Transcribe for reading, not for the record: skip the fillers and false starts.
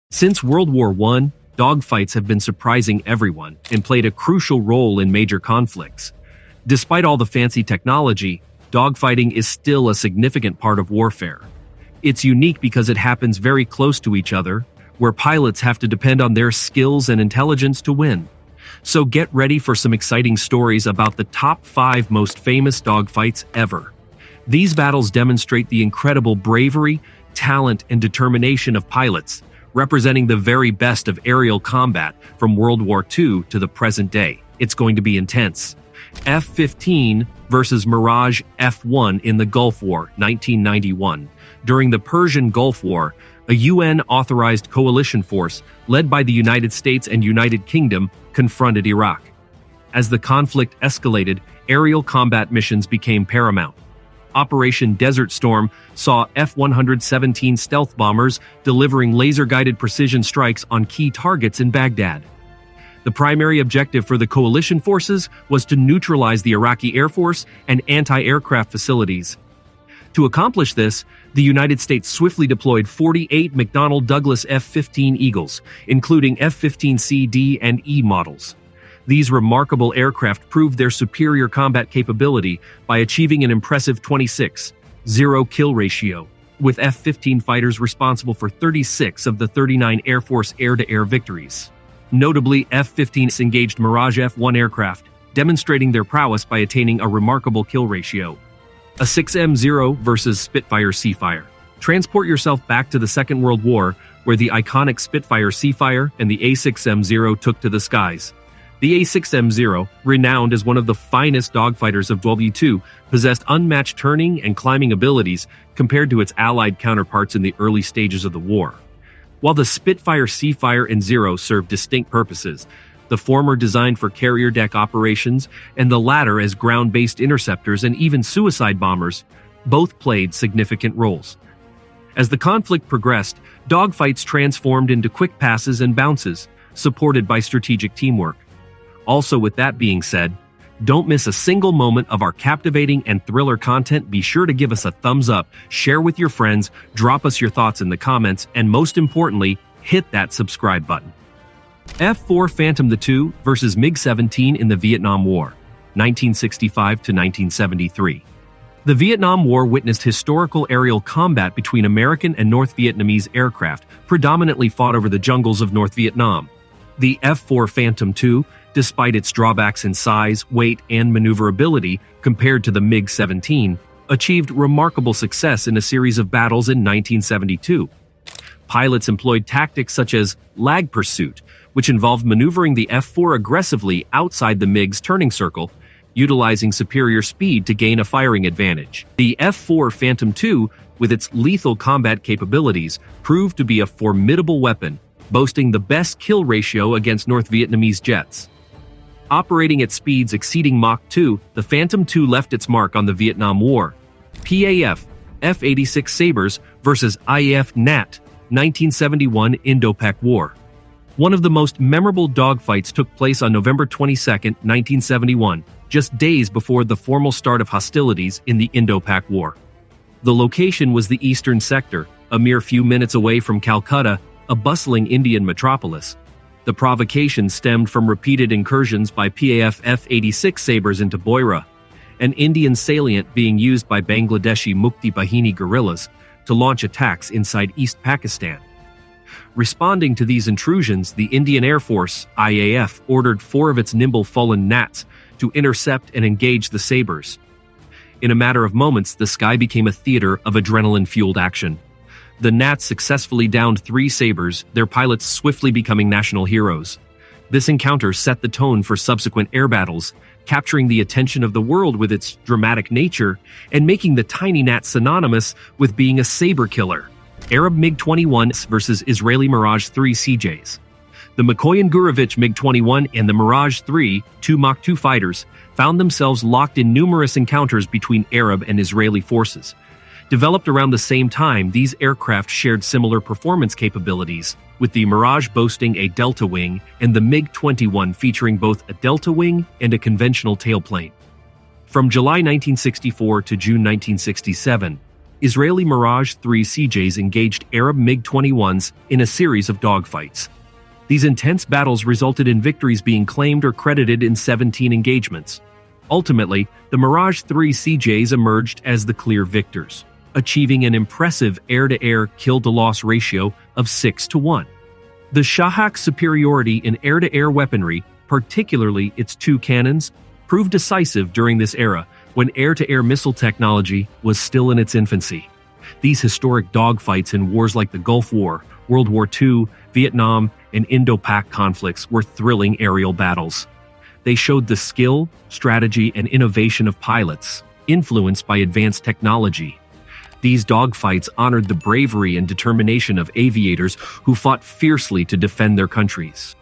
Since World War I, dogfights have been surprising everyone and played a crucial role in major conflicts. Despite all the fancy technology, dogfighting is still a significant part of warfare. It's unique because it happens very close to each other, where pilots have to depend on their skills and intelligence to win. So get ready for some exciting stories about the top 5 most famous dogfights ever. These battles demonstrate the incredible bravery, talent, and determination of pilots, representing the very best of aerial combat from World War II to the present day. It's going to be intense. F-15 versus Mirage F-1 in the Gulf War, 1991. During the Persian Gulf War, a UN-authorized coalition force led by the United States and United Kingdom confronted Iraq. As the conflict escalated, aerial combat missions became paramount. Operation Desert Storm saw F-117 stealth bombers delivering laser-guided precision strikes on key targets in Baghdad. The primary objective for the coalition forces was to neutralize the Iraqi Air Force and anti-aircraft facilities. To accomplish this, the United States swiftly deployed 48 McDonnell Douglas F-15 Eagles, including F-15C, D, and E models. These remarkable aircraft proved their superior combat capability by achieving an impressive 26-0 kill ratio, with F-15 fighters responsible for 36 of the 39 Air Force air-to-air victories. Notably, F-15s engaged Mirage F-1 aircraft, demonstrating their prowess by attaining a remarkable kill ratio. A 6M0 versus Spitfire Seafire. Transport yourself back to the Second World War, where the iconic Spitfire Seafire and the A6M0 took to the skies. The A6M0, renowned as one of the finest dogfighters of World War II, possessed unmatched turning and climbing abilities compared to its Allied counterparts in the early stages of the war. While the Spitfire Seafire and Zero served distinct purposes, the former designed for carrier deck operations and the latter as ground-based interceptors and even suicide bombers, both played significant roles. As the conflict progressed, dogfights transformed into quick passes and bounces, supported by strategic teamwork. Also, with that being said, don't miss a single moment of our captivating and thriller content. Be sure to give us a thumbs up, share with your friends, drop us your thoughts in the comments, and most importantly, hit that subscribe button. F-4 Phantom II versus MiG-17 in the Vietnam War, 1965 to 1973. The Vietnam War witnessed historical aerial combat between American and North Vietnamese aircraft, predominantly fought over the jungles of North Vietnam. The F-4 Phantom II, despite its drawbacks in size, weight, and maneuverability compared to the MiG-17, achieved remarkable success in a series of battles in 1972. Pilots employed tactics such as lag pursuit, which involved maneuvering the F-4 aggressively outside the MiG's turning circle, utilizing superior speed to gain a firing advantage. The F-4 Phantom II, with its lethal combat capabilities, proved to be a formidable weapon, boasting the best kill ratio against North Vietnamese jets. Operating at speeds exceeding Mach 2, the Phantom II left its mark on the Vietnam War. PAF F-86 Sabres versus IAF NAT 1971 Indo-Pak War. One of the most memorable dogfights took place on November 22, 1971, just days before the formal start of hostilities in the Indo-Pak War. The location was the eastern sector, a mere few minutes away from Calcutta, a bustling Indian metropolis. The provocation stemmed from repeated incursions by PAF F-86 Sabres into Boira, an Indian salient being used by Bangladeshi Mukti Bahini guerrillas to launch attacks inside East Pakistan. Responding to these intrusions, the Indian Air Force, IAF, ordered 4 of its nimble fallen Nats to intercept and engage the Sabres. In a matter of moments, the sky became a theater of adrenaline-fueled action. The Nats successfully downed 3 Sabres, their pilots swiftly becoming national heroes. This encounter set the tone for subsequent air battles, capturing the attention of the world with its dramatic nature and making the tiny Nat synonymous with being a saber killer. Arab MiG-21 versus Israeli Mirage 3 CJs. The Mikoyan Gurevich MiG-21 and the Mirage 3, 2 Mach 2 fighters, found themselves locked in numerous encounters between Arab and Israeli forces. Developed around the same time, these aircraft shared similar performance capabilities, with the Mirage boasting a delta wing and the MiG-21 featuring both a delta wing and a conventional tailplane. From July 1964 to June 1967, Israeli Mirage 3 CJs engaged Arab MiG-21s in a series of dogfights. These intense battles resulted in victories being claimed or credited in 17 engagements. Ultimately, the Mirage 3 CJs emerged as the clear victors, achieving an impressive air-to-air kill-to-loss ratio of 6-1. The Shahak's superiority in air-to-air weaponry, particularly its 2 cannons, proved decisive during this era when air-to-air missile technology was still in its infancy. These historic dogfights in wars like the Gulf War, World War II, Vietnam, and Indo-Pak conflicts were thrilling aerial battles. They showed the skill, strategy, and innovation of pilots, influenced by advanced technology. These dogfights honored the bravery and determination of aviators who fought fiercely to defend their countries.